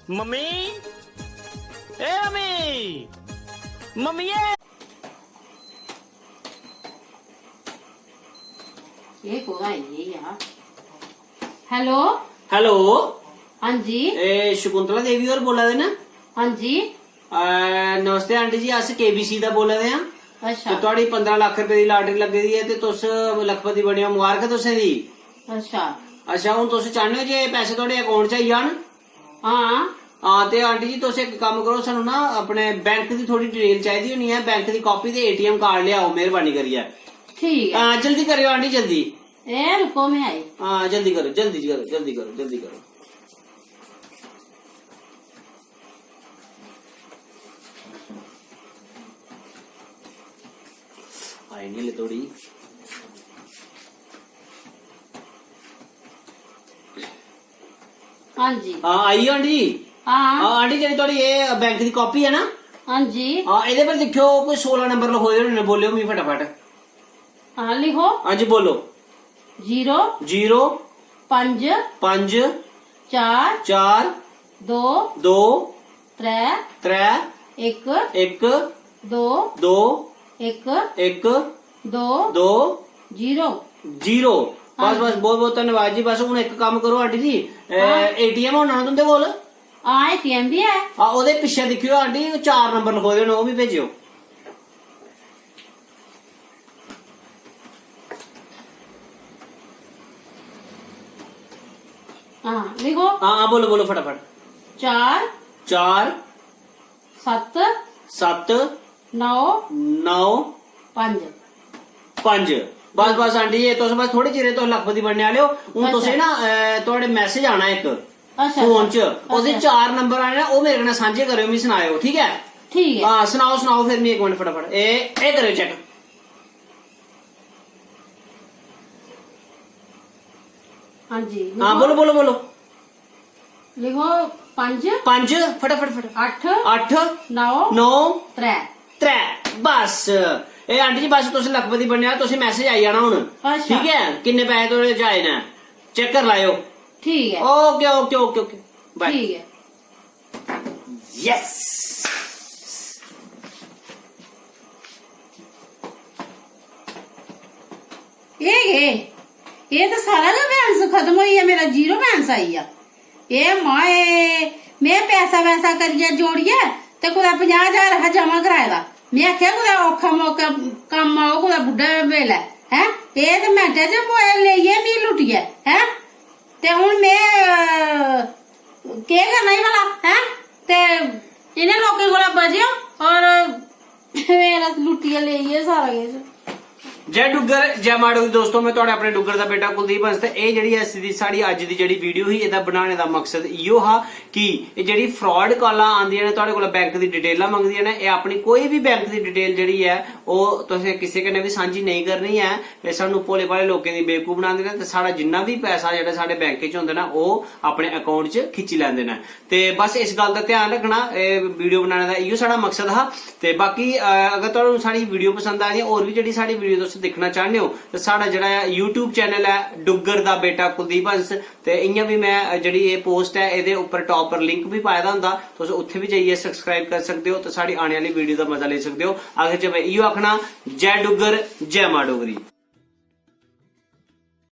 Mummy ए mummy mummy ये कोगा ये यार। हेलो हेलो हाँ जी। ए शकुंतला देवी और बोला दे ना। हाँ जी। नमस्ते आंटी जी, अस केबीसी दा बोला दे हां। अच्छा ते तुहाडी 15 लाख रुपए दी लॉटरी लग्गी दी है ते तुस लखपति बने हो, मुबारक तुसें दी। अच्छा अच्छा हुन तुस चाहने हो जे पैसे तुहाडे अकाउंट च आई जान? हाँ हाँ ते आंटी जी तुस एक कम करो, सानू ना अपने बैंक दी थोड़ी डिटेल चाहिदी होनी है, बैंक दी कॉपी ते एटीएम कार्ड लियाओ मेहरबानी करियै। ठीक है। जल्दी करियो आंटी जल्दी। ए रुको मैं आई। हाँ जल्दी करो जल्दी करो जल्दी करो जल्दी करो। आई नहीं ले थोड़ी। हाँ जी। हाँ आई आंटी जी। हाँ आंटी जी थोड़ी ये बैंक की कॉपी है ना? हाँ जी। हाँ इधर पर देखियो कोई 16 नंबर लिखो दे, बोलियो मी फटाफट। हाँ लिखो। हाँ जी बोलो। 0 0 5 5 4 4 2 2 3 3 1 1 2 2 1 1 2 2 0 0। बस बस बहुत बहुत धन्यवाद जी। बस हूं एक काम करो आंटी जी, एटीएम होना ना तुंदे कोल? हाँ एटीएम भी है। हाँ ओदे पिछे दिखियो आंटी 4 नंबर लिखो दे, वो भी भेजियो। हाँ लिखो। हाँ बोलो बोलो फटाफट। 4 4 7 7 9 9 5 5। बस बस आंटी जी तुस बस थोड़े चिरे तुस लखपति बनने वाले हो। हूं तुसें ना थोड़े मैसेज आना एक अच्छा फोन च, ओदे 4 नंबर आने ओ मेरे कन्नै सांझे करियो, मी सनाओ ठीक है? ठीक है। हाँ सुनाओ सुनाओ फिर मी एक मिनट फटाफट ए करियो चेक। हाँ जी हाँ बोलो बोलो बोलो। लिखो 5 5 फटाफट फटाफट 8 8 9 9 3 3। बस ए आंटी जी बस तुस लखपति बनने तुसें मैसेज आई जाना हुन, अच्छा। ठीक है? किन्ने पैसे थोड़े च आए न चेक कर लायो। ठीक है। Okay okay okay okay bye. ठीक है। यस ये तो सारा का बैलेंस खत्म हो गया, मेरा 0 बैलेंस आई है। ये माए मैं पैसा वैसा करिए जोड़िए ते कुदै 50,000 जमा कराएगा। मैं आख्या कुदै औखा मौका कम आओ कुदै बुड्ढा वेले है, ये तो मिंटे च मोबाइल लेइयै मी लुटिए है ते हुन मैं केह् करना ही भला है ते इन्हें लोकें कोला बचेओ और मेरा लुटिए लेइयै सारा किश। जय डुगर जय माड़ो दोस्तों, मैं तुहाडे अपने डुगर दा बेटा कुलदीप हंस ते एह् जेह्ड़ी अस साड़ी अज्ज दी जेह्ड़ी वीडियो ही एह्दा बनाने दा मकसद इयो हा कि एह् जेह्ड़ी फ्रॉड कॉलां आंदियां ने तुहाडे कोला बैंक दी डिटेलां मंगदियां ने, एह् अपनी कोई भी बैंक दी डिटेल जेह्ड़ी है ओह् तुसें किसे कन्नै भी सांझी नहीं करनी है। एह् सानू भोले भाले लोकें दी बेवकूफ बनांदे ने ते साढ़ा जिन्ना भी पैसा जेह्ड़ा साढ़े बैंक च होंदा ना ओह् अपने अकाउंट च खिच्ची लैंदे ने। ते बस इस गल दा ध्यान रखना, एह् वीडियो बनाने दा इयो साढ़ा मकसद हा। ते बाकी अगर तुहानू साढ़ी वीडियो पसंद आ दी होर भी जेह्ड़ी साढ़ी वीडियो तुस दिक्खना चाहते हो तो साढ़ा जेह्ड़ा यूट्यूब चैनल है डुगर दा बेटा कुलदीप हंस, ते इयां भी मैं जेह्ड़ी ये पोस्ट है एह्दे उप्पर टॉप पर लिंक भी पाए दा होंदा, तुस उत्थे भी जाइयै सब्सक्राइब कर सकते हो तो साढ़ी आने वाली वीडियो दा मजा ले सकते हो। आखिर च मैं इयो आखना जय डुगर जय मां डोगरी।